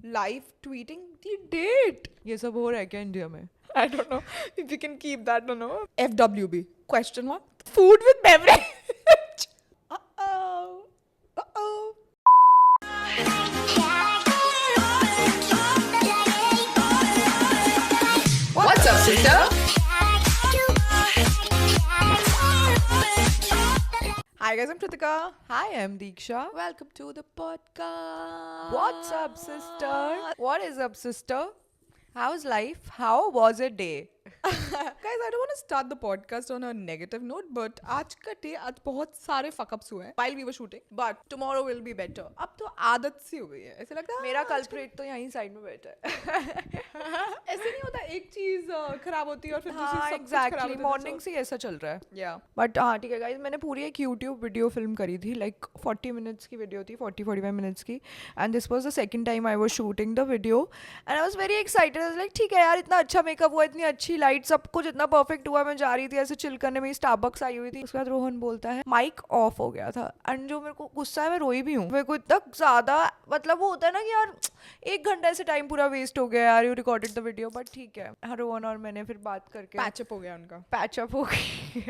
live tweeting the date. ये सब हो रहा है क्या इंडिया में? I don't know if we can keep that or no. FWB question mark food with beverage. Uh-oh. Uh-oh. What's up, sister? Hi guys, I'm Kritika. Hi, I'm Deeksha. Welcome to the podcast. What's up, sister? What is up, sister? How's life? How was your day? Guys, I don't want to start the podcast on a negative note, but आज का day आज बहुत सारे fuck-ups हुए हैं while we were shooting. But tomorrow will be better. अब तो आदत सी हो गई है. ऐसे लगता है मेरा कल्प्रेट तो यहीं साइड में बैठा है. ऐसे नहीं होता एक चीज खराब होती है और फिर दूसरी हाँ, सब कुछ खराब exactly. होता है. मॉर्निंग से ऐसा चल रहा है. Yeah. बट हाँ ठीक है गाइज, मैंने पूरी एक यूट्यूब वीडियो फिल्म करी थी, लाइक 40 मिनट्स की वीडियो थी, 40-45 मिनट्स की. And this was the second time I was shooting the video and I was very excited. Like ठीक है यार, इतना अच्छा मेकअप हुआ, इतनी अच्छी लाइट, सब कुछ इतना परफेक्ट हुआ. मैं जा रही थी ऐसे चिल करने, मेरी स्टारबक्स आई हुई थी. उसके बाद रोहन बोलता है माइक ऑफ हो गया था. एंड जो मेरे को गुस्सा है, मैं रोई भी हूँ. मेरे को इतना ज़्यादा, मतलब वो होता है ना कि यार 1 घंटा ऐसे टाइम पूरा वेस्ट हो गया यार. You recorded the video but ठीक है. रोहन और मैंने फिर बात करके पैचअप हो गया उनका. पैचअप हो गई.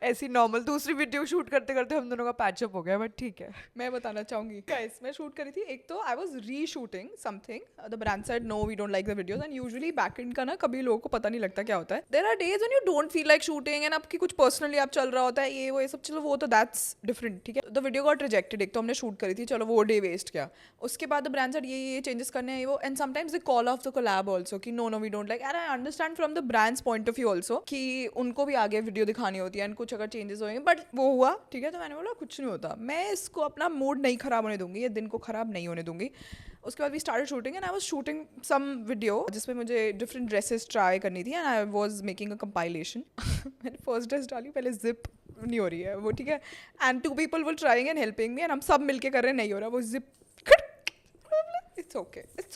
ऐसी नॉर्मल दूसरी वीडियो शूट करते करते हम दोनों का पैचअप हो गया, बट ठीक है. मैं बताना चाहूंगी गाइस, मैं शूट करी थी. एक तो I was reshooting something. The brand said no, we don't like the videos. And usually back end का ना कभी लोगों को पता नहीं लगता क्या होता है. There are days when you don't feel like shooting and आपकी कुछ पर्सनली आप चल रहा होता है, ये वो ये सब. चलो वो तो दैट्स डिफरेंट, ठीक है. The video got rejected. एक तो हमने शूट करी थी, चलो वो डे वेस्ट किया. उसके बाद द ब्रांड सेड ये चेंजेस करने हैं वो. And sometimes they call off the collab also कि no we don't like. And I understand from the brands point of view also कि उनको भी आगे वीडियो दिखानी होती है एंड कुछ अगर चेंजेस होंगे. बट वो हुआ, ठीक है. तो मैंने बोला कुछ नहीं होता, मैं इसको अपना मूड नहीं खराब होने दूंगी, ये दिन को खराब नहीं होने दूंगी. उसके बाद we started shooting and I was shooting some video जिसमें मुझे डिफरेंट ड्रेसेस ट्राई करनी थी. And I was making a compilation. मैंने फर्स्ट ड्रेस डाली, पहले जिप नहीं हो रही है वो, ठीक है. And 2 people were trying and helping me and हम सब मिलके कर रहे हैं, नहीं हो रहा वो zip. It's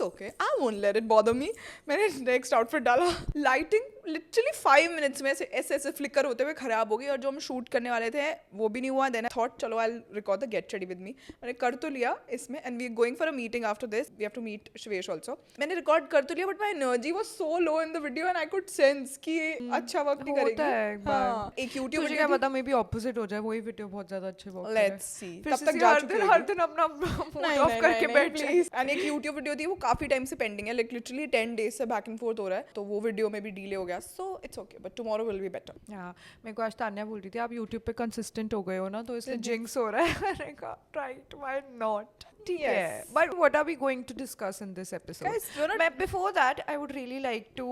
okay. I won't let it bother me. मैंने नेक्स्ट आउटफिट डाला. लाइटिंग लिटरली 5 मिनट्स में ऐसे फ्लिकर होते हुए खराब हो गई. और जो हम शूट करने वाले थे वो भी नहीं हुआ. देन आई थॉट चलो I record the get ready with me. मैंने कर तो लिया इसमें. And we are going for a meeting after this. We have to meet Shivesh also. मैंने रिकॉर्ड कर तो लिया but my energy was so low in the video and I could sense कि अच्छा वर्क नहीं होता है एक करेगी. बार. हाँ, एक यूट्यूब तुझे क्या पता, मे बी ऑपोजिट हो जाए, वही वीडियो बहुत ज्यादा अच्छे वर्क करे. Let's see. फिर तब तक से जा हर चुकी दिन होगी. अपना मूड ऑफ करके बैठ जाए. एंड एक यूट्यूब वीडियो थी वो काफी टाइम से पेंडिंग है, लाइक लिटरली 10 डेज से बैक एंड फोर्थ हो रहा है. तो वो वीडियो में भी डिले हो गया. So it's okay but tomorrow will be better. हाँ, मेरे को आज तान्या बोल रही थी आप यूट्यूब पे कंसिस्टेंट हो गए हो ना, तो इसलिए जिंक्स हो रहा है. मैंने कहा right, why not. Yes. But what are we going to discuss in this episode? Guys, we're not- Before that, I would really like to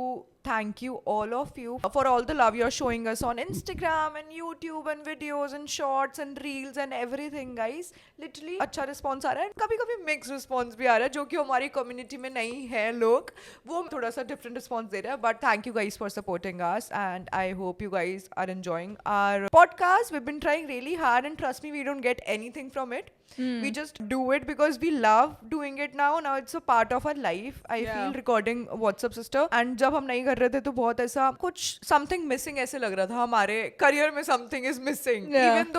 thank you, all of you, for all the love you're showing us on Instagram and YouTube and videos and shorts and reels and everything, guys. Literally अच्छा response आ रहा है. कभी-कभी mixed response भी आ रहा है, जो कि हमारी community में नहीं है लोग, वो थोड़ा सा different response दे रहा है. But thank you guys for supporting us and I hope you guys are enjoying our podcast. We've been trying really hard and trust me, we don't get anything from it. We just do it because we love doing it now. Now it's a part of our life. I feel recording WhatsApp Sister. And जब हम नहीं कर रहे थे तो बहुत ऐसा कुछ something missing ऐसे लग रहा था. हमारे career में something is missing. Even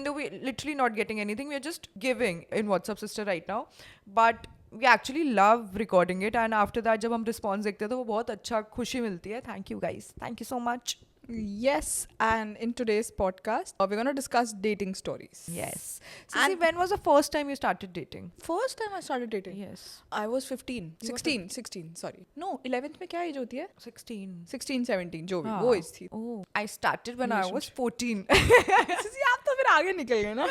though we literally not getting anything, we are just giving in WhatsApp Sister right now. But we actually love recording it. And after that जब हम response देखते हैं तो वो बहुत अच्छा खुशी मिलती है. Thank you guys. Thank you so much. Yes, and in today's podcast, we're going to discuss dating stories. Yes. Sissy, when was the first time you started dating? First time I started dating? Yes. I was 16, sorry. No, 11th में क्या as होती है? 16. 17, जो भी, हाँ. वो as थी. Oh, I started when I was 14. Cc, आप तो फिर आगे निकल गए ना.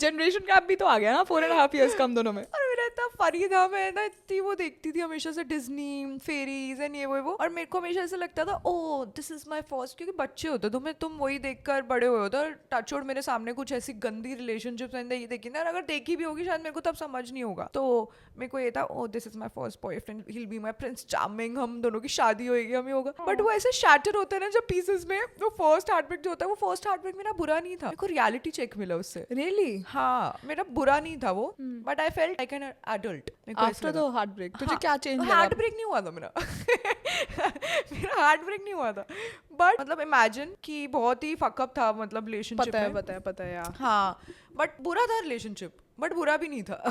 जनरेशन गैप भी तो आ गया ना, 4.5 years कम दोनों में. और मेरा इतना फनी था, मैं ना इतनी वो देखती थी हमेशा से डिज्नी फेरीज एंड ये वो. और मेरे को हमेशा ऐसा लगता था oh this is my first, क्योंकि बच्चे होते तुम वही देखकर बड़े हुए होते. और टचवुड मेरे सामने कुछ ऐसी गंदी रिलेशनशिप्स ये देखी ना, और अगर देखी भी होगी शायद मेरे को तब समझ नहीं होगा. तो मेरे को ये था oh this is my first boyfriend, he will be my Prince charming, हम दोनों की शादी होएगी, हम ही होगा. बट वो ऐसे शैटर होता है ना जब पीसेस में. वो फर्स्ट हार्टब्रेक जो होता है, वो फर्स्ट हार्टब्रेक मेरा बुरा नहीं था. मेरे को रियलिटी चेक मिला उससे. Really? हाँ, मेरा बुरा नहीं था वो. But I felt like an adult. After the heartbreak, तुझे क्या चेंज लगा? हार्ट ब्रेक नहीं हुआ था मेरा. मेरा हार्ट ब्रेक नहीं हुआ था. बट मतलब इमेजिन कि बहुत ही फकअप था, मतलब रिलेशनशिप में. पता है यार. हाँ, बट बुरा था रिलेशनशिप. बट बुरा भी नहीं था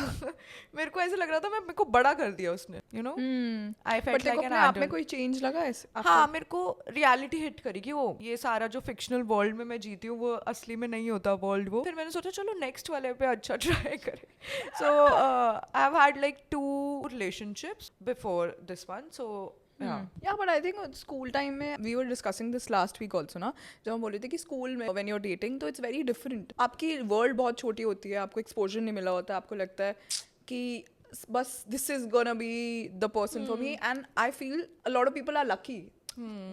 मेरे को ऐसे लग रहा था मेरे को बड़ा कर दिया उसने, you know I but felt देखो लाइक एन अपने आप में एडल्ट। कोई चेंज लगा ऐसे हाँ, मेरे को रियलिटी हिट करी कि वो ये सारा जो फिक्शनल वर्ल्ड में मैं जीती हूँ वो असली में नहीं होता वर्ल्ड वो। फिर मैंने सोचा चलो नेक्स्ट वाले पे अच्छा ट्राई करें। So I have had like 2 relationships before this one, so yeah. Yeah, but I think school time में we were discussing this last week also ना, जब हम बोल रहे थे कि स्कूल में when you're dating तो it's very different. आपकी वर्ल्ड बहुत छोटी होती है, आपको एक्सपोजर नहीं मिला होता, आपको लगता है कि बस this is gonna be the person for me, and I feel a lot of people are lucky.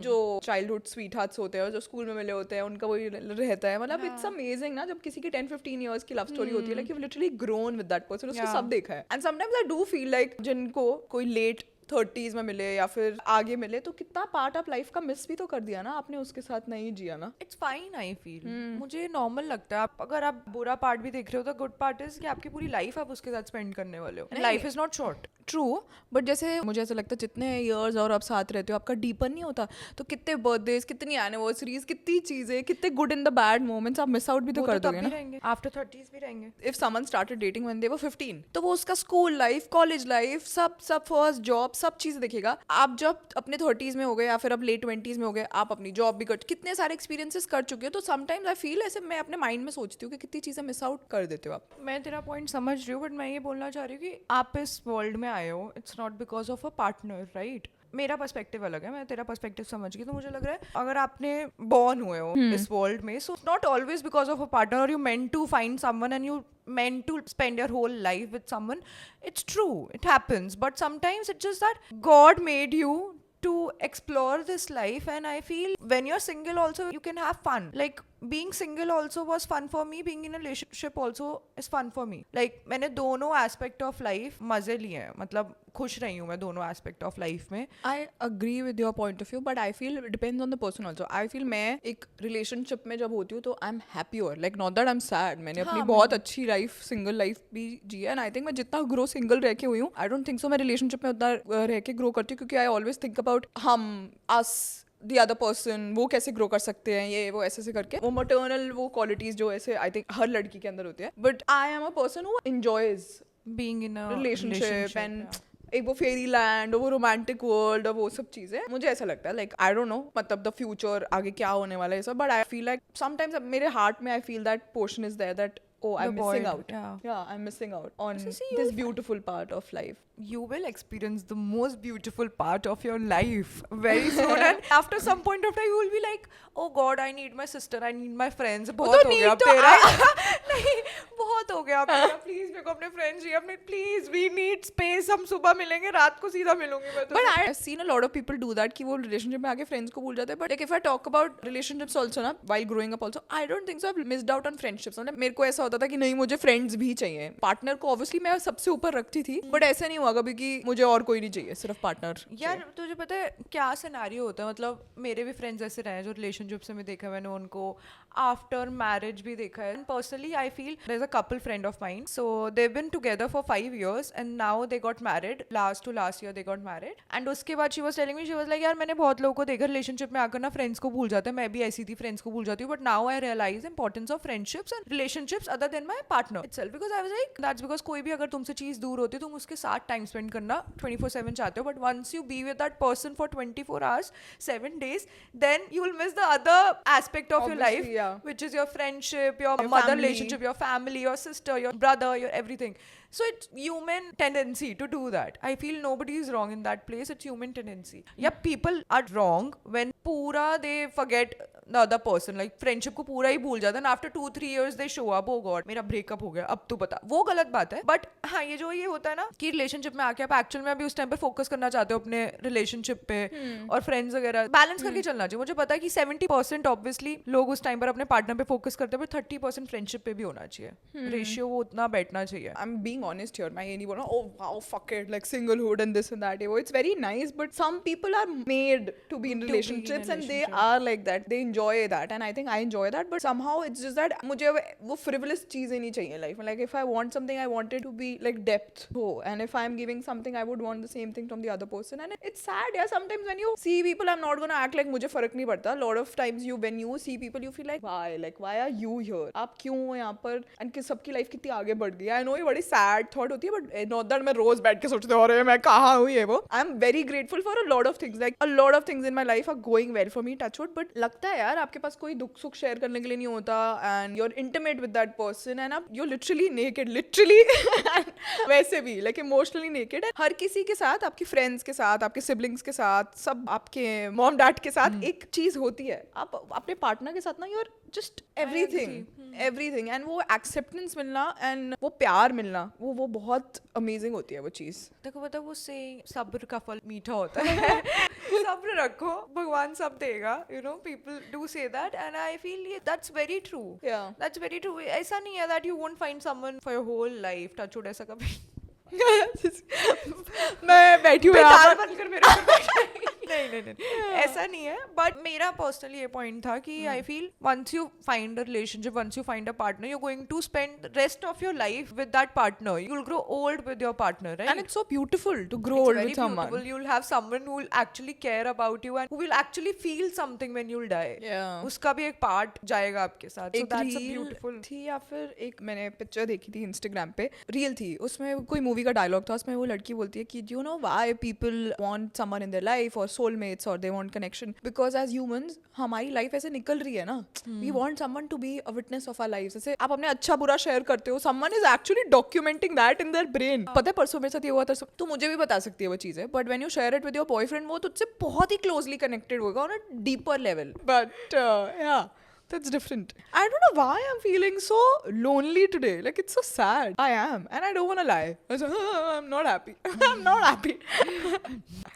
जो चाइल्डहुड स्वीट हार्ट्स होते हैं जो स्कूल में मिले होते हैं उनका वही रहता है, मतलब इट्स अमेजिंग ना जब किसी की 10-15 इयर्स की लव स्टोरी होती है, like you literally grown with that person, उसको सब देखा है। And sometimes I do feel like जिनको कोई लेट 30s में मिले या फिर आगे मिले तो कितना पार्ट ऑफ लाइफ का मिस भी तो कर दिया ना आपने, उसके साथ नहीं जिया ना। इट्स फाइन आई फील, मुझे नॉर्मल लगता है। आप अगर आप बुरा पार्ट भी देख रहे हो तो गुड पार्ट इज कि आपकी पूरी लाइफ आप उसके साथ स्पेंड करने वाले हो, life is not short. True, but जैसे मुझे ऐसा लगता है जितने इयर्स और आप साथ रहते हो आपका डीपन नहीं होता, तो कितने बर्थडेज, कितनी एनिवर्सरीज, कितनी चीजें, कितने good in the bad moments आप मिस आउट भी तो कर दोगे ना। आफ्टर 30s भी रहेंगे। If someone started dating when they were 15 तो वो उसका स्कूल लाइफ, कॉलेज लाइफ, सब फर्स्ट जॉब, सब चीजें देखेगा। आप जब अपने 30s में हो गए या फिर अब लेट 20s में हो गए, आप अपनी जॉब भी कितने सारे एक्सपीरियंसेस कर चुके हो, तो समटाइम्स आई फील ऐसे मैं अपने माइंड में सोचती हूँ कि कितनी चीजें मिस आउट कर देते हो आप। मैं तेरा पॉइंट समझ रही हूँ, बट मैं ये बोलना चाह रही हूँ कि आप इस वर्ल्ड में आए हो, it's not because of a partner, right? मेरा पर्सपेक्टिव अलग है, मैं तेरा पर्सपेक्टिव समझ गई। तो मुझे लग रहा है अगर आपने बॉर्न हुए हो इस वर्ल्ड में, so not always because of a partner, और you meant to find someone and you meant to spend your whole life with someone. It's true, it happens, but sometimes it's just that God made you to explore this life, and I feel when you're single also you can have fun. Like being single also was fun for me, being in a relationship also is fun for me. Like मैंने दोनों aspect of life मजे लिए हैं, मतलब खुश रही हूँ मैं दोनों aspect of life में। I agree with your point of view, but I feel it depends on the person also. I feel मैं एक relationship में जब होती हूँ तो I'm happier, like not that I'm sad. मैंने अपनी बहुत अच्छी लाइफ, सिंगल लाइफ भी जी है, and I think मैं जितना ग्रो सिंगल रह के हुई हूँ, I don't think so मैं relationship में उतना रह के ग्रो करती हूँ, क्योंकि I always think about हम, us, the other person, वो कैसे ग्रो कर सकते हैं, ये वो ऐसे करके, वो maternal वो क्वालिटीज जो ऐसे I think हर लड़की के अंदर होती है। But I am a person who enjoys being in a relationship and एक वो फेरी लैंड और वो रोमांटिक वर्ल्ड और वो सब चीजें, मुझे ऐसा लगता है लाइक आई डोंट नो मतलब द फ्यूचर आगे क्या होने वाला है सब, but I feel like sometimes मेरे हार्ट में I feel that portion is there that oh I'm missing out, yeah I'm missing out on this beautiful part of life. You will experience the most beautiful part of your life very soon, and after some point of time you will be like, oh god, I need my sister, I need my friends. बहुत हो गया अब तेरा नहीं, बहुत हो गया अब तेरा, प्लीज मेरे को अपने फ्रेंड्स चाहिए, अपने प्लीज वी नीड स्पेस, हम सुबह मिलेंगे, रात को सीधा मिलूंगी मैं तो। But I've seen a lot of people do that कि वो रिलेशनशिप में आके फ्रेंड्स को भूल जाते हैं, but like if I talk about relationships also ना, while growing up also I don't think so I've missed out on friendships. मतलब मेरे को ऐसा होता था कि नहीं मुझे फ्रेंड्स भी चाहिए, पार्टनर को ऑब्वियसली मैं सबसे ऊपर रखती थी, बट ऐसा नहीं हुआ कभी कि मुझे और कोई नहीं चाहिए, सिर्फ पार्टनर। यार तुझे पता है क्या सिनेरियो होता है, मतलब मेरे भी फ्रेंड्स ऐसे रहे जो रिलेशनशिप से मैं देखा, मैंने उनको आफ्टर मैरिज भी देखा है। Personally I feel there is a couple friend of mine, so they have been together for 5 years and now they got married, last year they got married, and उसके बाद she was telling me, she was like यार मैंने बहुत लोगों को देखा relationship में आकर ना फ्रेंड्स को भूल जाते हैं, मैं भी ऐसी थी, फ्रेंड्स को भूल जाती हूँ, but now I realise importance of friendships and relationships other than my partner itself, because I was like that's because कोई भी अगर तुमसे चीज दूर होती है तुम उसके साथ टाइम स्पेंड करना 24/7 चाहते हो, but once you be with that person for 24 hours 7 days, then you will miss the other aspect of your life, which is your friendship, your mother family relationship, your family, your sister, your brother, your everything. So it's human tendency to do that. I feel nobody is wrong in that place. It's human tendency. Yeah, people are wrong when pura they forget the other person, like friendship को पूरा ही भूल जाता है, and after 2-3 years they show up, oh god मेरा breakup हो गया, अब तू बता, वो गलत बात है। बट हाँ ये जो ये होता है ना कि रिलेशनशिप में आके आप एक्चुअल में अभी उस टाइम पे फोकस करना चाहते हो अपने रिलेशनशिप पे और फ्रेंड्स वगैरह, बैलेंस करके चलना चाहिए। मुझे पता है कि 70% ऑब्वियसली लोग उस टाइम पर अपने पार्टनर पे फोकस करते हैं, बट 30% फ्रेंडशिप पे भी होना चाहिए, रेशियो वो उतना बैठना चाहिए। I am being honest here. मैं ये नहीं बोल रहा, oh wow, fuck it, like singlehood and this and that. It's very nice, but some people are made to be in be in a relationships and they relationship. are like that. They enjoy that, and I think I enjoy that. But somehow it's just that मुझे वो frivolous चीजें नहीं चाहिए life में. Like if I want something, I want it to be like depth. Oh, and if I'm giving something, I would want the same thing from the other person. And it's sad, yeah. Sometimes when you see people, I'm not gonna act like मुझे फर्क नहीं पड़ता. A lot of times when you see people, you feel like why are you here? आप क्यों हो यहाँ पर? And कि सबकी life कितनी आगे बढ़ गई. I know ये बड़ी sad thought होती है, but not that मैं रोज बैठ के सोचते हो रहे मैं कहाँ हूँ ये वो. I'm very grateful for a lot of things. Like a lot of things in my life are going well for me, touch wood. But लगता है यार आपके पास कोई दुख सुख शेयर करने के लिए नहीं होता, and you're intimate with that person, and आप you're literally naked, literally वैसे भी like emotionally naked. हर किसी के साथ, आपकी फ्रेंड्स के साथ, आपके सिबलिंग्स के साथ, सब आपके मॉम डैड के साथ एक चीज होती है, आप अपने पार्टनर के साथ ना यूर जस्ट एवरीथिंग एंड वो एक्सेप्टेंस मिलना एंड वो प्यार मिलना वो बहुत अमेजिंग होती है वो चीज. देखो पता वो से सब्र का फल मीठा होता है. सब्र रखो, भगवान सब देगा. You know people do say that and I feel that's very true. That's very true. ऐसा नहीं है that you won't find someone for your whole life. Touch wood ऐसा कभी मैं बैठी हूँ बनकर मेरे नहीं ऐसा नहीं है. बट मेरा पर्सनली ये पॉइंट था कि I feel once you find a relationship, once you find a partner, you going to spend rest of your life with that partner. You will grow old with your partner, right? And it's so beautiful to grow old with someone. You will have someone who will actually care about you and who will actually feel something when you'll die. Yeah. उसका भी एक part जाएगा आपके साथ. So एक that's a reel beautiful थी या फिर एक मैंने पिक्चर देखी थी इंस्टाग्राम पे, रील थी, उसमें कोई मूवी का डायलॉग था, उसमें वो लड़की बोलती है कि you know why people want someone in their life और सोलमेट्स और they want connection, because as humans हमारी लाइफ ऐसे निकल रही है ना, we want someone to be a witness of our lives. जैसे आप अपने अच्छा बुरा शेयर करते हो, someone is actually documenting that in their brain. पता है परसों मेरे साथ ये हुआ था, तो मुझे भी बता सकती है वो चीजें, but when you share it with your boyfriend वो तुझसे बहुत ही क्लोजली कनेक्टेड होगा on a deeper level. But या that's different. I don't know why I'm feeling so lonely today. Like it's so sad. I am, and I don't want to lie. I'm not happy. I'm not happy.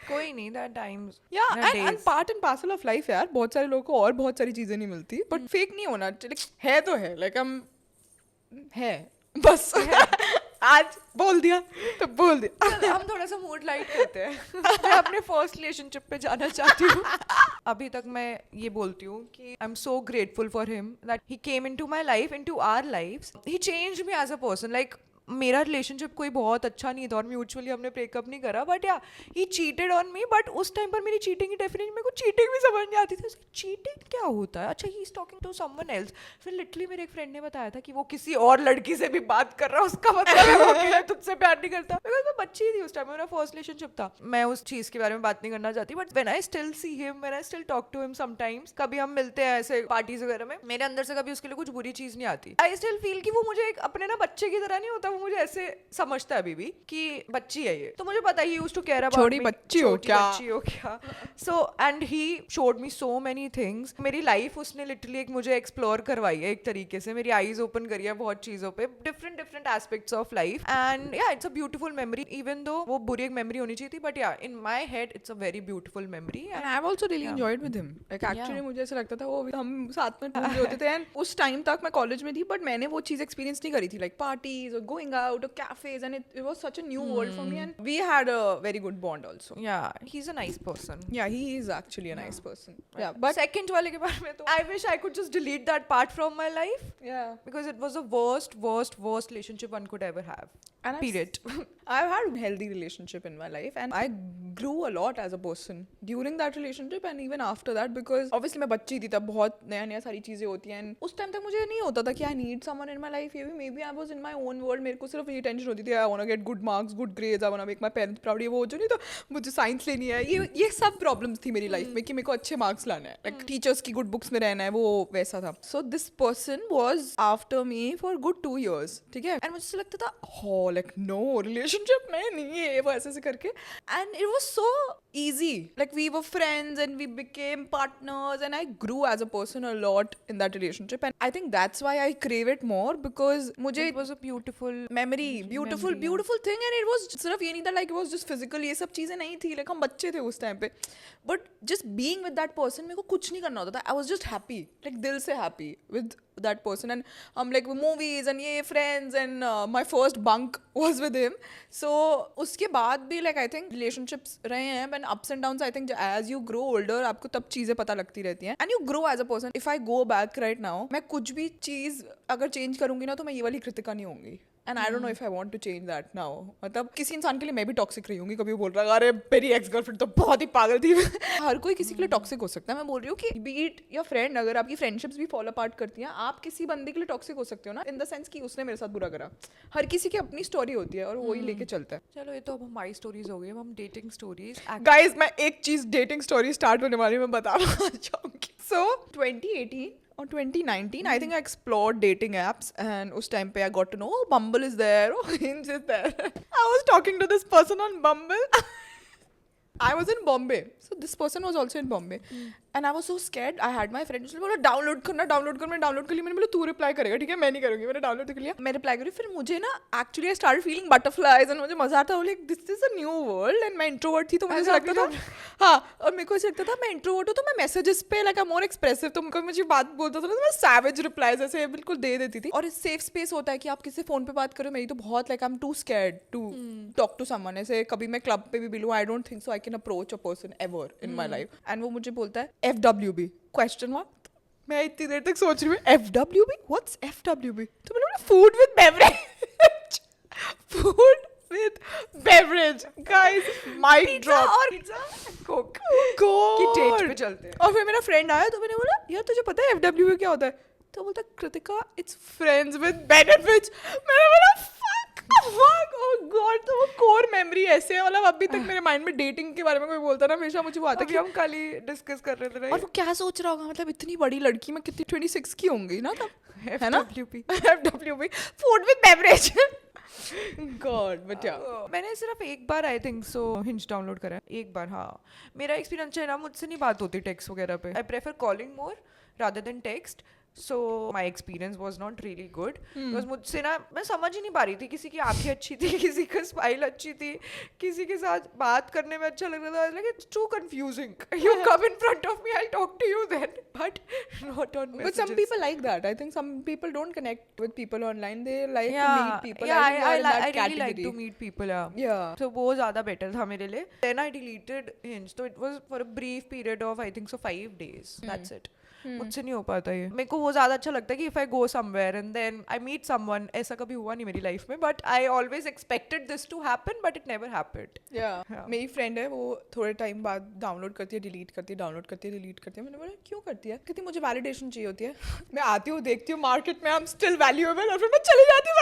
कोई नहीं, that times. Yeah, and part and parcel of life यार. बहुत सारे लोगों को और बहुत सारी चीजें नहीं मिलती, but fake नहीं होना. Like है तो है. Like है बस. आज बोल दिया तो बोल दिया. हम थोड़ा सा मूड लाइट करते हैं. मैं अपने फर्स्ट रिलेशनशिप पे जाना चाहती हूँ. अभी तक मैं ये बोलती हूँ कि I am so grateful for him that he came into my life, into our lives. He changed me as a person. Like मेरा रिलेशनशिप कोई बहुत अच्छा नहीं था और म्यूचुअली हमने ब्रेकअप नहीं करा, बट या ही चीटेड ऑन मी. बट उस टाइम पर मेरी चीटिंग की डेफिनेशन, मेरे को चीटिंग भी समझ नहीं आती थी. चीटिंग क्या होता है? अच्छा, he is talking to someone else. फिर लिटरली मेरे एक फ्रेंड ने बताया था कि वो किसी और लड़की से भी बात कर रहा है, उसका मतलब है वो अकेला तुझसे प्यार नहीं करता. बिकॉज मैं बच्ची थी उस टाइम, मेरा फर्स्ट रिलेशनशिप था. मैं उस चीज के बारे में बात नहीं करना चाहती, but when I still see him, when I still talk to him sometimes, कभी हम मिलते हैं ऐसे पार्टीज वगैरह में, मेरे अंदर से कभी उसके लिए कुछ बुरी चीज नहीं आती. आई स्टिल फील कि वो मुझे एक अपने ना बच्चे की तरह नहीं होता, वो मुझे ऐसे समझता है अभी भी कि बच्ची है ये. तो मुझे पता he used to care about छोटी बच्ची हो क्या. So and he showed me so many things. मेरी लाइफ उसने लिटरली एक मुझे एक्सप्लोर करवाई है एक तरीके से. मेरी आईज ओपन करी है बहुत चीजों पे, different aspects of life. And yeah it's a beautiful memory, even though वो बुरी एक मेमोरी होनी चाहिए थी, but yeah in my head it's a very beautiful memory. And I have also really enjoyed with him. Like actually मुझे ऐसा लगता था वो हम साथ में घूम रहे होते थे. एंड उस टाइम तक मैं कॉलेज में थी, बट मैंने वो चीज एक्सपीरियंस नहीं करी थी, लाइक पार्टीज और गोइंग आउट और cafes, and it was such a new world for me, and we had a very good bond also. Yeah, he's a nice person. Yeah, he is actually a nice person. Yeah, but second वाले के बारे में तो I wish I could just delete that part from my life. Yeah, because it was the worst relationship one could ever have. And period. I've had a healthy relationship in my life, and I grew a lot as a person during that relationship and even after that, because obviously मैं बच्ची थी तब, बहुत नया सारी चीजें होती हैं. उस टाइम तक मुझे नहीं होता था कि I need someone in my life. Maybe I was in my own world. मेरे को सिर्फ ये टेंशन होती थी, I want to get good marks, good grades, I want to make my parents proud. ये वो जो नहीं, तो मुझे साइंस लेनी है, ये सब प्रॉब्लम्स थी मेरी लाइफ में कि मेरे को अच्छे मार्क्स लाने हैं, लाइक टीचर्स की गुड बुक्स में रहना है, वो वैसा था. So this person was after me for good 2 years, ठीक है. एंड मुझे लगता था हो लाइक नो रिलेशनशिप में नहीं है वो, ऐसे करके. And it was so easy, like we were friends and we became partners, and I grew as a person a lot in that relationship, and I think that's why I crave it more, because मुझे it was a beautiful memory, beautiful thing, and it was सिर्फ ये नहीं था like it was just physical, ये सब चीजें नहीं थी, like हम बच्चे थे उस टाइम पे, but just being with that person मेरे को कुछ नहीं करना होता था. I was just happy, like दिल से happy with that person, and I'm like movies and ये friends, and my first bunk was with him. So उसके बाद भी like I think relationships रहे हैं, but ups and downs I think as you grow older आपको तब चीजें पता लगती रहती हैं, and you grow as a person. If I go back right now, मैं कुछ भी चीज अगर चेंज करूंगी ना तो मैं ये वाली कृतिका नहीं होंगी. And I don't know if I want to change that now. मतलब किसी इंसान के लिए मैं भी टॉक्सिक रही हूँगी. कभी वो बोल रहा है अरे मेरी एक्स गर्लफ्रेंड तो बहुत ही पागल थी. हर कोई किसी के लिए टॉक्सिक हो सकता है. मैं बोल रही हूँ कि बीट योर फ्रेंड, अगर आपकी फ्रेंडशिप्स भी फॉलो अपार्ट करती हैं, आप किसी बंदे के लिए टॉक्सिक हो सकते हो ना, इन द सेंस कि उसने मेरे साथ बुरा करा. हर किसी की अपनी स्टोरी होती है और वही लेके चलता है. चलो ये तो अब हमारी स्टोरीज हो गई, अब हम डेटिंग स्टोरीज. गाइस मैं एक चीज डेटिंग स्टोरी स्टार्ट होने वाली मैं बताना चाहूंगी. सो 2018 or 2019, I think I explored dating apps, and उस time पे I got to know, oh, Bumble is there, oh, Hinge is there. I was talking to this person on Bumble. I was in Bombay, so this person was also in Bombay, and I was so scared. I had my friend, उसने बोला download करना, download कर. मैंने download कर लिया. मैंने बोला तू रिप्लाई करेगा, ठीक है, मैं नहीं करूँगी. मैंने डाउनलोड कर लिया, मैं रिप्लाई करी. फिर मुझे ना actually I start feeling butterflies, and मुझे मजा आता था. Like this is a new world, and मैं इंट्रोवर्ट थी तो मुझे ऐसा लगता था, हाँ, और मेरे को ऐसा लगता था मैं इंट्रोवर्ट हूँ तो मैं मैसेजेस पे like I am more expressive. तो कोई मुझे बात बोलता था ना तो मैं सैवेज रिप्लाईज ऐसे बिल्कुल दे देती थी. और इस सेफ स्पेस होता है कि आप किसी फोन पे बात करो. मेरी तो बहुत like I am too scared to talk to someone. ऐसे कभी मैं क्लब पे भी मिलूँ, I don't think so I can approach a person ever in my life. And वो मुझे बोलता है FWB क्वेश्चन मार्क. मैं इतनी देर तक सोच रही हूँ FWB, व्हाट्स FWB? तो मैंने बोला food with beverage. Food with beverage. Guys, mic drop. और कोक की डेट पे चलते हैं. और फिर मेरा फ्रेंड आया तो मैंने बोला यार तुझे पता है FWB क्या होता है? तो बोलता Kritika it's friends with benefits. मैंने बोला fuck, oh god. तो वो कोर मेमोरी ऐसे है, मतलब अभी तक मेरे माइंड में डेटिंग के बारे में कोई बोलता ना हमेशा मुझे वो आता अभी कि हम कल ही डिस्कस कर रहे थे. और वो क्या सोच रहा होगा, मतलब इतनी बड़ी लड़की, मैं कितनी 26 की होंगी ना तब, है ना? FWB food with beverage. God. But yeah मैंने सिर्फ एक बार I think so Hinge download करा है, एक बार. हाँ, मेरा एक्सपीरियंस है ना, मुझसे नहीं बात होती टेक्स्ट वगैरह पे. I prefer calling more rather than text. So my experience was not really good. Because मुझसे ना मैं समझ ही नहीं पा रही थी. किसी की आंखें अच्छी थी, किसी का स्माइल अच्छी थी, किसी के साथ बात करने में अच्छा लग रहा था. Like it's too confusing. You come in front of me, I talk to you then, but not on But some people like that. I think some people don't connect with people online. They like to meet people. Yeah, I think you're in that I really like category. to meet people. Yeah. So वो ज़्यादा better था मेरे लिए. Then I deleted Hinge. So it was for a brief period of I think so 5 days. That's it. मुझसे नहीं हो पाता ये. मेरे को वो ज़्यादा अच्छा लगता है कि if I go somewhere and then I meet someone, ऐसा कभी हुआ नहीं मेरी लाइफ में, but I always expected this to happen, but it never happened. Yeah. मेरी फ्रेंड है, वो थोड़े टाइम बाद डाउनलोड करती है, डिलीट करती है, डाउनलोड करती है, डिलीट करती है. मैंने बोला क्यों करती है? कहती मुझे वैलिडेशन चाहिए होती है. मैं आती हूँ, देखती हूँ मार्केट में आई एम स्टिल वैल्यूएबल, और फिर मैं चली जाती हूँ.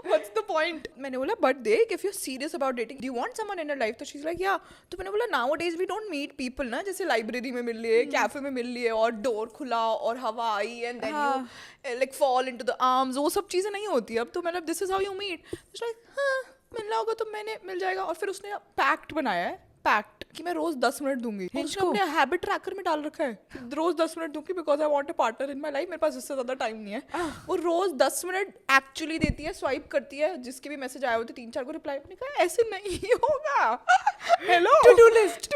What's the point? मैंने बोला but देख, if you're serious about dating, do you want someone in your life? तो she's like yeah. तो मैंने बोला nowadays we don't meet people ना, जैसे लाइब्रेरी में मिल लिए, कैफे में मिल लिए, और डोर खुला और हवा आई and then you like fall into the arms. वो सब चीज़ें नहीं होती अब. तो मतलब this is how you meet. She's like हाँ मिलना होगा तो मैंने मिल जाएगा. और फिर उसने पैक्ट बनाया है, पैक्ट, कि मैं रोज 10 मिनट दूंगी. उसने अपने हैबिट ट्रैकर में डाल रखा है रोज 10 मिनट दूंगी, because I want a partner in my life. मेरे पास इससे ज्यादा टाइम नहीं है. वो रोज 10 मिनट एक्चुअली देती है, स्वाइप करती है, जिसके भी मैसेज आए होते 3-4 को रिप्लाई. अपने कहा ऐसे नहीं होगा. Hello To do list.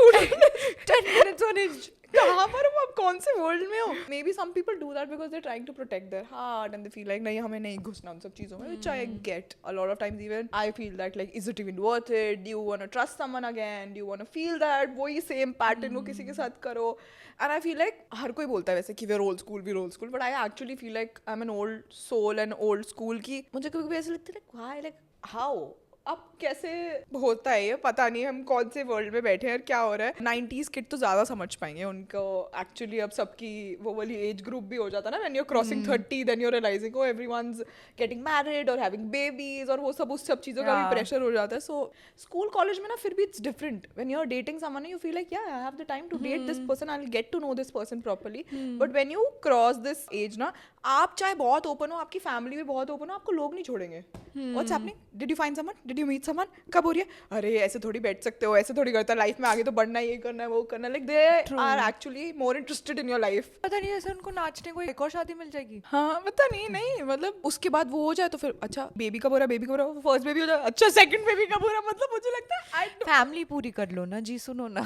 10 minutes on Hinge. कहाँ पर हो आप, कौन से वर्ल्ड में हो? May be some people do that because they trying to protect their heart and they feel like नहीं हमें नहीं घुसना उन सब चीज़ों में, which I get. A lot of times even I feel that like is it even worth it? Do you want to trust someone again? Do you want to feel that वही same pattern वो किसी के साथ करो? And I feel like हर कोई बोलता है वैसे कि we are old school, but I actually feel like I am an old soul and old school. की मुझे कभी कभी ऐसा लगता है लाइक व्हाई, लाइक हाउ, अब कैसे होता है ये पता नहीं. हम कौन से वर्ल्ड में बैठे हैं और क्या हो रहा है. 90s किड तो ज़्यादा समझ पाएंगे. उनको एक्चुअली अब सबकी वो वाली एज ग्रुप भी हो जाता है ना, when you are crossing 30 then you are realising oh everyone's getting married और हैविंग बेबीज, और वो सब उस सब चीज़ों का भी प्रेशर हो जाता है. सो स्कूल कॉलेज में ना फिर भी it's different. When you are dating someone you feel like yeah I have the time to date this person, I will get to know this person properly. But when you cross this age ना, आप चाहे बहुत open हो, आपकी family भी बहुत open हो, आपको लोग नहीं छोड़ेंगे. What's happening? Did you find someone? Did you meet someone? कब हो रही है? अरे ऐसे थोड़ी बैठ सकते हो, ऐसे थोड़ी करता है, लाइफ में आगे तो बढ़ना है, ये करना है, वो करना है. Like they are actually more interested in your life. पता नहीं ऐसे उनको नाचने को एक और शादी मिल जाएगी. हाँ पता नहीं मतलब उसके बाद वो हो जाए तो फिर अच्छा बेबी कब हो रहा, फर्स्ट बेबी हो जाए, अच्छा सेकंड बेबी कब हो रहा. मतलब मुझे लगता है फैमिली पूरी कर लो ना जी, सुनो ना.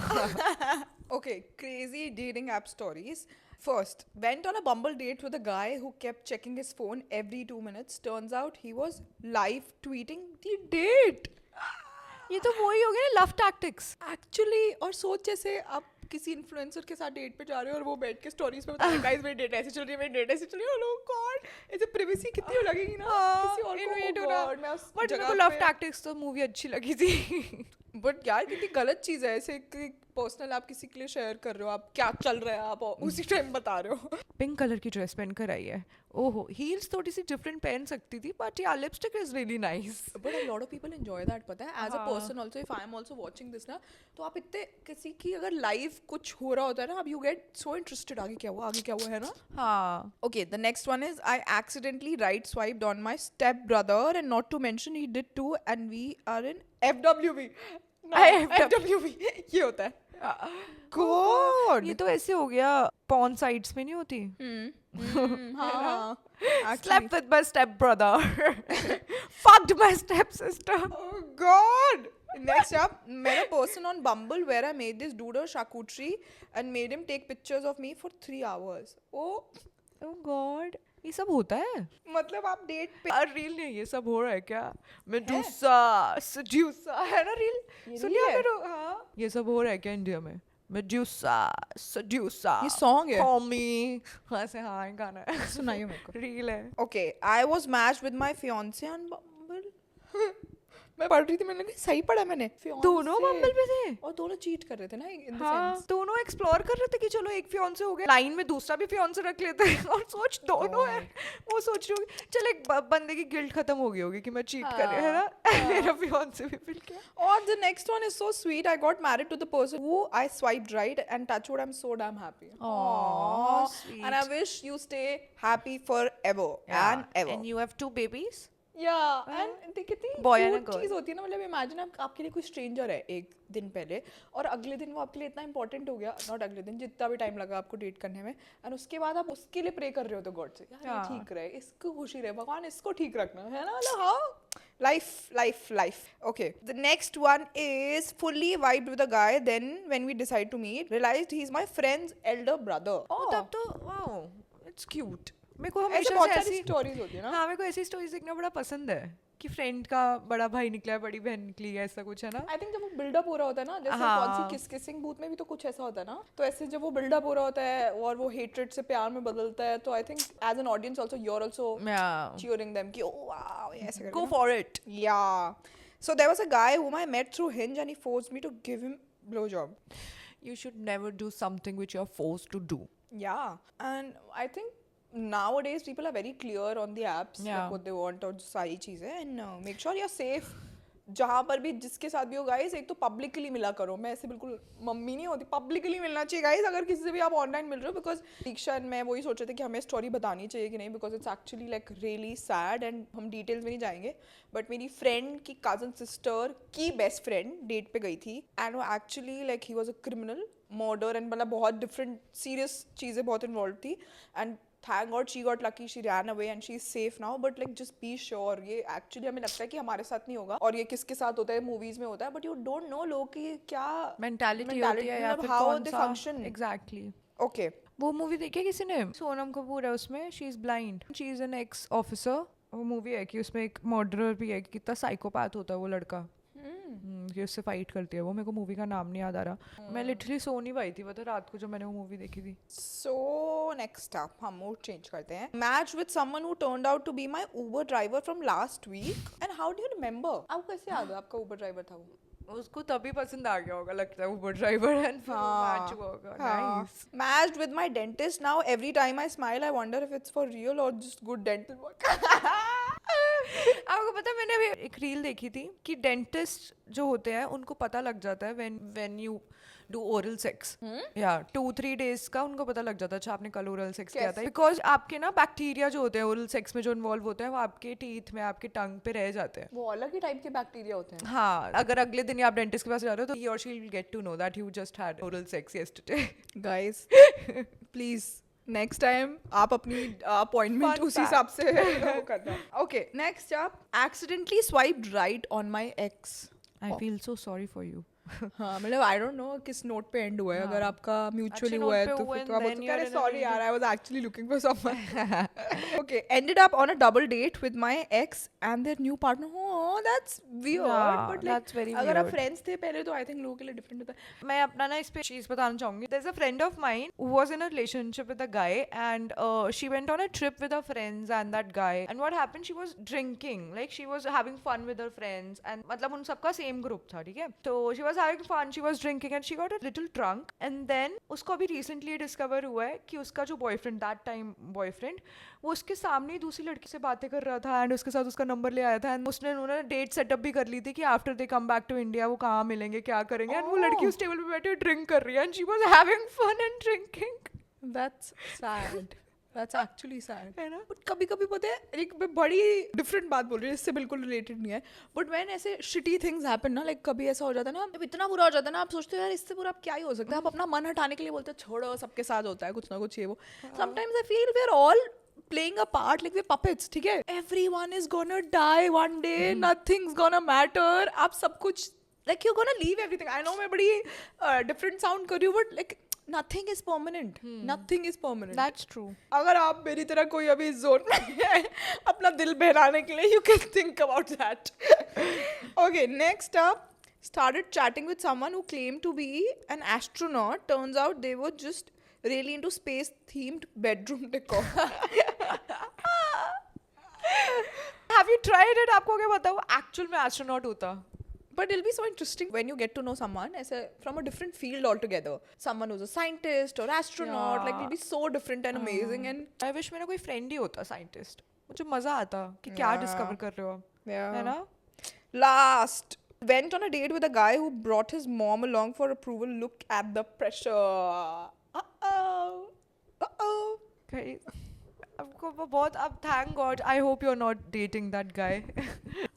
Okay, crazy dating app stories. First, went on a Bumble date with a guy who kept checking his phone every 2 minutes. Turns out he was live tweeting the date. ये तो वही हो गया लव टैक्टिक्स. Actually, और सोच जैसे आप किसी इन्फ्लुएंसर के साथ डेट पे जा रहे हो और वो बैठ के स्टोरीज पे बता रहे गाइस मेरी डेट ऐसे चल रही है, मेरी डेट ऐसे चल रही है. ओह गॉड, ऐसे प्राइवेसी कितनी लगेगी ना किसी और को. God, मैं उस बट मेरे जगह को लव पे- टैक्टिक्स तो मूवी अच्छी लगी थी. बट यार कितनी गलत चीज है ऐसे पर्सनल आप किसी के लिए शेयर कर रहे हो, आप क्या चल रहा है आप उसी टाइम बता रहे हो. पिंक कलर की ड्रेस पहन कर आई है. ओहो, हील्स थोड़ी सी डिफरेंट पहन सकती थी बट या lipstick is really nice. But a lot of people enjoy that, पता है. एज अ हाँ. Person also if I am also watching this ना, तो आप इतने किसी की अगर लाइव कुछ हो रहा होता है ना, अब यू गेट सो इंटरेस्टेड आगे क्या हुआ, आगे क्या हुआ, है ना. हाँ. Okay, the next one is I accidentally right swiped on my step brother, and not to mention he did too, and we are in FWB. No, FWB. ये होता है. God. ये तो ऐसे हो गया पॉन साइट्स में नहीं होती. हाँ. Slept with my step brother. Fucked my step sister. Oh God. Next up, met a person on Bumble where I made this dude a charcuterie and made him take pictures of me for 3 hours. Oh, Oh God. ये सब होता है. मतलब आप date पे reel नहीं ये सब हो रहा है क्या? मेडूसा, सड्यूसा है ना रील? ये सुनिए reel है? करो. हाँ. ये सब हो रहा है क्या इंडिया में? मेडूसा, सड्यूसा. ये song है? Call me. हाँ से हाँ गाना है. सुनाइए मेरे को. रील है. Okay, I was matched with my fiance on Bumble. मैं पढ़ रही थी, मैंने कहा सही पढ़ा मैंने. दोनों Fiance. बम्बल पे थे. और दोनों चीट कर रहे थे ना in the हाँ, sense. दोनों एक्सप्लोर कर रहे थे कि चलो एक फियांसे हो गया, लाइन में दूसरा भी फियांसे रख लेते हैं. और सोच दोनों है. वो सोच रही होगी चल एक बंदे की गिल्ट खत्म हो गई होगी कि मैं चीट कर रही हूँ, है ना. मेरा फियांसे भी मिल गया. Or the next one is so sweet. I got married to the person who I swiped right, and touch wood, I'm so damn happy. Aw, sweet. And I wish you stay happy forever and ever. And you have 2 babies? Yeah, and कितनी Boy and a cute girl. चीज होती है ना. मतलब imagine आपके लिए कोई stranger है एक दिन पहले, और अगले दिन वो आपके लिए इतना इंपॉर्टेंट हो गया, नॉट अगले दिन, जितना भी टाइम लगा आपको डेट करने में, और उसके बाद आप उसके लिए प्रे कर रहे हो तो गॉड से यार ये हाँ. ठीक रहे, इसको खुशी रहे, भगवान इसको ठीक रखना, है ना. मतलब हाँ, life. Okay, the next one is fully vibed with a guy, then when we decide to meet realized he's my friend's elder brother. तब तो वाओ, इट्स क्यूट. मेरे को ऐसे हमेशा बहुत से सारी ऐसी स्टोरीज होती है ना. हाँ मेरे को ऐसी स्टोरीज देखना बड़ा पसंद है कि फ्रेंड का बड़ा भाई निकला है, बड़ी बहन निकली है, ऐसा कुछ है ना. आई थिंक जब वो बिल्डअप हो रहा होता है ना, जैसे हाँ. कौन सी किसिंग बूथ में भी तो कुछ ऐसा होता है ना, तो ऐसे जब वो बिल्डअप हो रहा होता है और वो हेट्रेड से प्यार में बदलता है, तो I think as an audience also you are also cheering them कि oh wow ये ऐसे गो करके फॉर इट. ना. Yeah, so there was a guy whom I met through Hinge and he forced me to give him blowjob. You should never do something which you are forced to do. Yeah, and I think nowadays people are very clear on the apps Yeah. like what they want और सारी चीजें, and make sure you're safe. जहाँ पर भी जिसके साथ भी हो गाइस, एक तो पब्लिकली मिला करो. मैं ऐसे बिल्कुल मम्मी नहीं होती, पब्लिकली मिलना चाहिए गाइस अगर किसी से भी आप ऑनलाइन मिल रहे हो. बिकॉज दीक्षा एंड मैं वही सोच रहे थे कि हमें स्टोरी बतानी चाहिए कि नहीं, because it's actually like really sad, and हम डिटेल्स में नहीं जाएंगे. बट मेरी फ्रेंड की कजन सिस्टर की बेस्ट फ्रेंड डेट पे गई थी, एंड वो actually like he was a criminal, murder, and मतलब बहुत डिफरेंट सीरियस चीज़ें बहुत इन्वॉल्व थी. And thank God she got lucky, she ran away and she's safe now. But like just be sure, ये actually हमें लगता है कि हमारे साथ नहीं होगा और ये किसके साथ होता है, मूवीज में होता है, but you don't know लोग की क्या मेंटालिटी होती है या मतलब फिर how कौन they सा function. एग्जैक्टली. Okay. वो मूवी देखी है किसी ने? सोनम कपूर है उसमें, she is blind, she is an x officer. वो मूवी है कि उसमें एक मर्डरर भी है, कितना साइकोपैथ होता है वो लड़का. कि उससे फाइट करती है वो. मेरे को मूवी का नाम नहीं याद आ रहा. मैं लिटरली सो नहीं पाई थी पता रात को जब मैंने वो मूवी देखी थी. So next up हम मूड चेंज करते हैं. Match with someone who turned out to be my Uber driver from last week. And how do you remember? आपको कैसे याद है आपका Uber driver था वो? उसको तभी पसंद आ गया होगा लगता है ऊबर ड्राइवर, एंड फिर मैच हुआ होगा. Nice. Matched with my dentist. Now every time I smile I wonder if it's for real or just good dental work. आपको पता है मैंने अभी एक रील देखी थी कि डेंटिस्ट जो होते हैं उनको पता लग जाता है when you do oral sex, या 2-3 डेज का उनको पता लग जाता है अच्छा आपने कल ओरल सेक्स किया था, बिकॉज आपके ना बैक्टीरिया जो होते हैं ओरल सेक्स में जो इन्वॉल्व होते हैं वो आपके टीथ में, आपके टंग पे रह जाते हैं. वो अलग ही टाइप के बैक्टीरिया होते हैं. हाँ, अगर अगले दिन आप डेंटिस्ट के पास जा रहे हो तो he or she will get to know that you just had oral sex yesterday. Guys, please next time आप अपनी अपॉइंटमेंट Fun उसी fact. हिसाब से वो करना. ओके, नेक्स्ट आप accidentally swiped right on my ex. I feel so sorry for you. हाँ मतलब आई डोंट नो किस नोट पे एंड हुआ है. अगर आपका म्यूचुअली हुआ है तो फिर तो आप बोल सकते हैं सॉरी यार I was actually looking for someone. Okay ended up on a double date with my ex and their new partner. Oh that's weird. Yeah, but that's very अगर आप weird. फ्रेंड्स थे पहले तो आई थिंक लोगों के लिए different होता है. मैं अपना ना इस पे चीज बताना चाहूंगी. There's a friend of mine who was in a relationship with a guy and she went on a trip with her friends and that guy, and what happened, she was drinking, like she was having fun with her friends and मतलब उन सबका same group था, ठीक है. तो she was having fun, she was drinking and she got a little drunk and then उसको अभी recently discover हुआ है कि उसका जो बॉयफ्रेंड, that time boyfriend, वो उसके सामने ही दूसरी लड़की से बातें कर रहा था एंड उसके साथ उसका नंबर ले आया था एंड उन्होंने डेट सेटअप भी कर ली थी कि after they come back to India वो कहाँ मिलेंगे, क्या करेंगे. एंड वो लड़की उस टेबल पे बैठे ड्रिंक कर रही है and she was having fun and drinking. That's sad. That's actually sad. है ना. बट कभी कभी पता है एक मैं बड़ी डिफरेंट बात बोल रही हूँ इससे बिल्कुल रिलेटेड नहीं है. बट व्हेन ऐसे शिटी थिंग्स हैपन ना, लाइक कभी ऐसा हो जाता है ना, जब इतना बुरा हो जाता है ना, आप सोचते हो यार इससे बुरा अब क्या ही हो सकता है. आप अपना मन हटाने के लिए बोलते हो छोड़ो, सबके साथ होता है कुछ ना कुछ ये वो. Sometimes I feel we are all playing a part like we're puppets. ठीक है, everyone is gonna die one day, nothing's gonna matter. आप सब कुछ like you're gonna leave everything. I know मैं बड़ी different sound कर रही हूँ but like nothing is permanent. Nothing is permanent. That's true. अगर आप मेरी तरह कोई अभी जोर में है अपना दिल बहलाने के लिए, you can think about that. Okay, next up, started chatting with someone who claimed to be an astronaut. Turns out they were just really into space themed bedroom decor. Have you tried it? आपको क्या पता वो actual में astronaut होता. But it'll be so interesting when you get to know someone as from a different field altogether. Someone who's a scientist or astronaut, like it'll be so different and amazing. And I wish मेरा कोई friend ही होता scientist. मुझे मजा आता कि क्या Yeah. Discover कर रहे हो आप. yeah. है ना. Last, went on a date with a guy who brought his mom along for approval. Look at the pressure. Uh-oh. Uh-oh. आपको वो बहुत, अब thank God I hope you are not dating that guy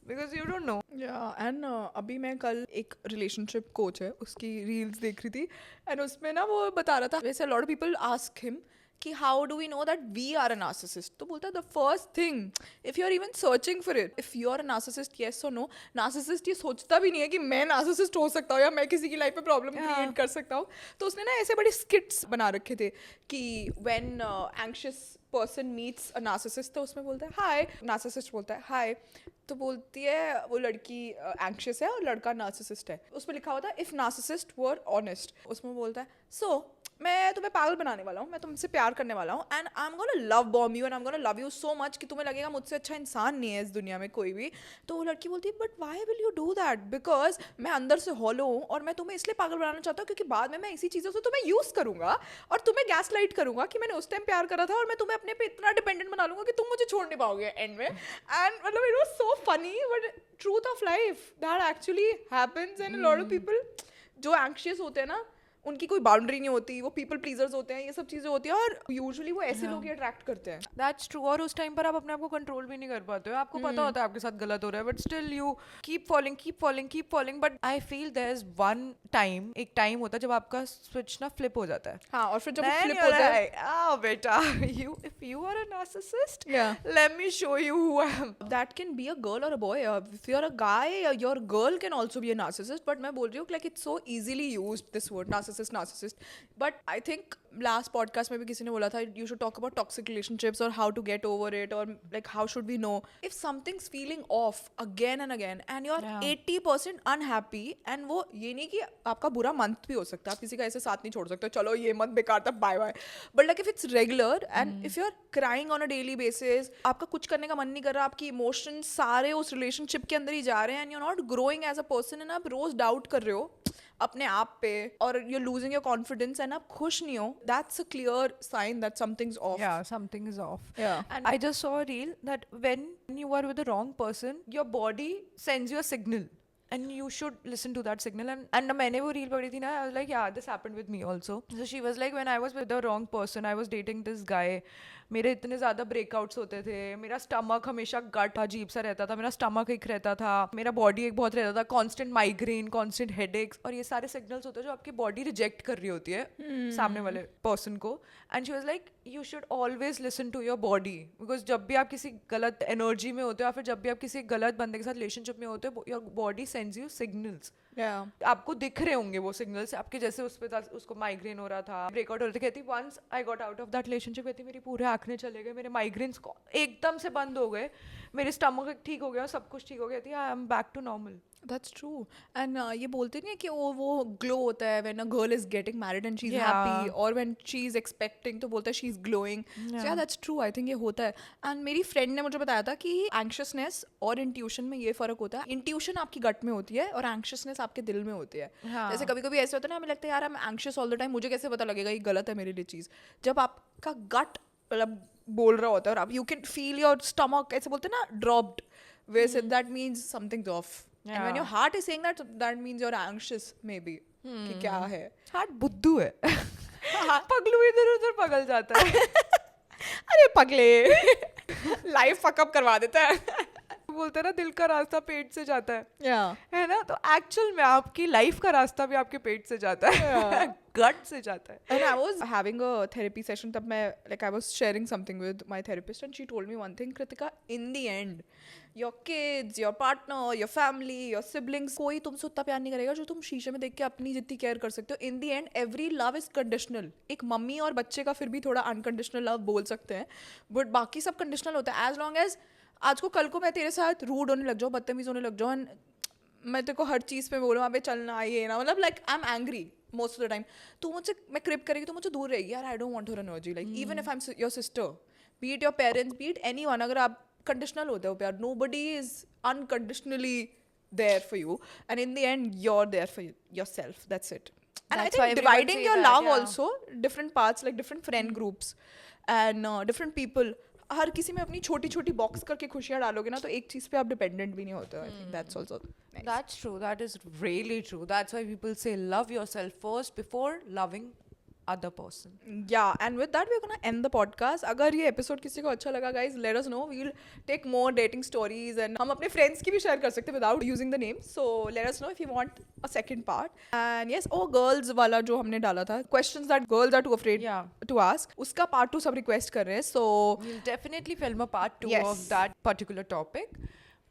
because you don't know. Yeah, and अभी मैं कल एक relationship coach है उसकी रील्स देख रही थी एंड उसमें ना वो बता रहा था वैसे lot of people ask him कि how do we know that we are a narcissist. तो बोलता है the first thing if you are even searching for it, if you are a narcissist yes और नो. नार्सिसिस्ट ये सोचता भी नहीं है कि मैं नार्सिसिस्ट हो सकता हूँ या मैं किसी की लाइफ में प्रॉब्लम क्रिएट कर सकता हूँ. तो उसने ना ऐसे बड़े स्किट्स बना रखे थे कि when anxious person meets a narcissist तो उसमें बोलता है हाय, नार्सिसिस्ट बोलता है हाय, तो बोलती है वो लड़की एंग्शियस है और लड़का नार्सिसिस्ट है. उसमें लिखा होता है इफ नार्सिसिस्ट वर ऑनेस्ट. उसमें बोलता है सो मैं तुम्हें पागल बनाने वाला हूँ, मैं तुमसे प्यार करने वाला हूँ and I am gonna love bomb you and I am gonna love you so much कि तुम्हें लगेगा मुझसे अच्छा इंसान नहीं है इस दुनिया में कोई भी. तो वो लड़की बोलती है but why will you do that, because मैं अंदर से हॉलो हूँ और मैं तुम्हें इसलिए पागल बनाना चाहता हूँ क्योंकि बाद में मैं इसी चीज़ों से तुम्हें यूज़ करूँगा और तुम्हें गैस लाइट करूँगा कि मैंने उस टाइम प्यार करा था और मैं तुम्हें अपने पे इतना डिपेंडेंट बना लूँगा कि तुम मुझे छोड़ नहीं पाओगे एंड में. एंड मतलब it was so funny but truth of life that actually happens. And lot of people जो एंग्शियस होते हैं ना उनकी कोई बाउंड्री नहीं होती, वो पीपल प्लीजर्स होते हैं, ये सब चीज़ें होती हैं और यूजुअली वो ऐसे लोग ही अट्रैक्ट करते हैं. That's true. और उस टाइम पर आप अपने आप को कंट्रोल भी नहीं कर पाते हो. आपको पता होता है आपके साथ गलत हो रहा है but still you keep following keep following keep following. But I feel there is one time, एक टाइम होता है जब आपका स्विच ना फ्लिप हो जाता है. हाँ, और फिर जब Then फ्लिप you're होता है like, oh बेटा, if you are a narcissist, Yeah. let me show you who I am. that can be a girl or a boy. If you're a guy, your girl can also be a narcissist. But मैं बोल रही हूँ like it's so easily used this word narcissist. But I think last podcast में भी किसी ने बोला था you should talk about toxic relationships or how to get over it or like how should we know if something's feeling off again and again and you're 80% unhappy and वो ये नहीं कि आपका बुरा मंथ भी हो सकता है, आप किसी का ऐसे साथ नहीं छोड़ सकते चलो ये मंथ बेकार था bye bye. But like if it's regular and if you are crying on a daily basis, आपका कुछ करने का मन नहीं कर रहा, आपकी इमोशंस सारे उस रिलेशनशिप के अंदर ही जा रहे हैं and you are not growing as a person and आप रोज डाउट कर रहे हो अपने आप पे और you losing your confidence and आप खुश नहीं हो, that's a clear sign that something's off. Yeah, something is off. Yeah. And I just saw a reel that when you are with the wrong person, your body sends you a signal. And you should listen to that signal. And मैंने वो reel पढ़ी थी ना, I was like, yeah, this happened with me also. So she was like, when I was with the wrong person, I was dating this guy. मेरे इतने ज़्यादा breakouts होते थे, मेरा स्टमक हमेशा गट अजीब सा रहता था, मेरा स्टमक एक रहता था, मेरा बॉडी एक बहुत रहता था, कॉन्स्टेंट माइग्रेन, कॉन्स्टेंट हेडेक्स. और ये सारे सिग्नल्स होते हैं जो आपकी बॉडी रिजेक्ट कर रही होती है सामने वाले पर्सन को. And she was like you should always listen to your body because जब भी आप किसी गलत एनर्जी में होते हो या फिर जब भी आप किसी गलत बंदे के साथ रिलेशनशिप में होते हो, your body sends you signals. Yeah. आपको दिख रहे होंगे वो सिग्नल्स आपके, जैसे उस पे उसको माइग्रेन हो रहा था, ब्रेकआउट हो रहा था, कहती once I got out of that relationship, कहती मेरी पूरे आँखने चले गए, मेरे माइग्रेन्स एकदम से बंद हो गए, मेरे स्टमक ठीक हो गया, सब कुछ ठीक हो गया, थी I am back to normal. That's true. And ये बोलते नहीं है कि वो ग्लो होता है when a girl is getting married and she's Yeah. happy, or when she's expecting तो बोलता है she's glowing. So yeah, that's true. I think ये होता है. And मेरी friend ने मुझे बताया था कि anxiousness और intuition में ये फर्क होता है. Intuition आपकी gut में होती है और anxiousness आपके दिल में होती है. हाँ. जैसे कभी कभी ऐसे होता है ना, हमें लगता है यार I'm anxious all the time, मुझे कैसे पता लगेगा ये गलत है मेरे लिए चीज़. जब आपका gut मतलब बोल रहा होता है और आप you can feel your stomach, ऐसे बोलते हैं ना, dropped, वैसे that means something's off. And when your heart is saying that, that means you're anxious maybe. कि क्या है? हार्ट बुद्धू है. पगलू इधर उधर पगल जाता है. अरे पगले लाइफ फकअप करवा देता है. बोलते हैं ना दिल का रास्ता पेट से जाता है. Yeah. है ना, तो एक्चुअल में आपकी लाइफ का रास्ता भी आपके पेट से जाता है. गट से जाता है. And I was having a therapy session, तब मैं like I was sharing something with my therapist and she told me one thing, Kritika, in the end your kids, your partner, your family, your siblings, कोई तुमसे उतना प्यार नहीं करेगा जो तुम शीशे में देख के अपनी जितनी केयर कर सकते हो. In the end every love is conditional. एक मम्मी और बच्चे का फिर भी थोड़ा unconditional love बोल सकते हैं, but बाकी सब conditional होता है. As long as आज को कल को मैं तेरे साथ रूड होने लग जाऊँ, बदतमीज होने लग जाऊँ, मैं तेरे को हर चीज़ पे बोलूँ वहाँ पे चलना ये ना, मतलब like I am angry most of the time, तो मुझसे मैं क्रिप करेगी तो मुझे दूर रहेगी यार. I don't want her energy. Like even if I am your sister, be it your parents, be it anyone, अगर आप कंडीशनल होते हो प्यार, nobody is unconditionally there for you, and in the end you're there for yourself. That's it. And I That's why think everyone dividing say your that, love yeah. also, different parts, like different friend groups and different people, हर किसी में अपनी छोटी छोटी box करके खुशियाँ डालोगे ना, तो एक चीज़ पे आप डिपेंडेंट भी नहीं होते. I think that's also nice. That's true. That is really true. That's why people say love yourself first before loving other person. Yeah, and with that we're gonna end the podcast. अगर ये episode किसी को अच्छा लगा guys, let us know. We'll take more dating stories and हम अपने friends की भी share कर सकते हैं without using the names. So let us know if you want a second part. And yes, girls वाला जो हमने डाला था, questions that girls are too afraid Yeah. to ask, उसका part 2 सब request कर रहे हैं. So We'll definitely film a part 2 Yes. of that particular topic.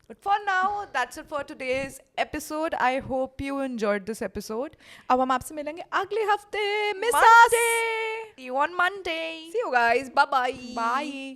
But for now, that's it for today's episode. I hope you enjoyed this episode. अब हम आपसे मिलेंगे अगले हफ्ते. Miss us. Monday! See you on Monday. See you guys. Bye bye. Bye.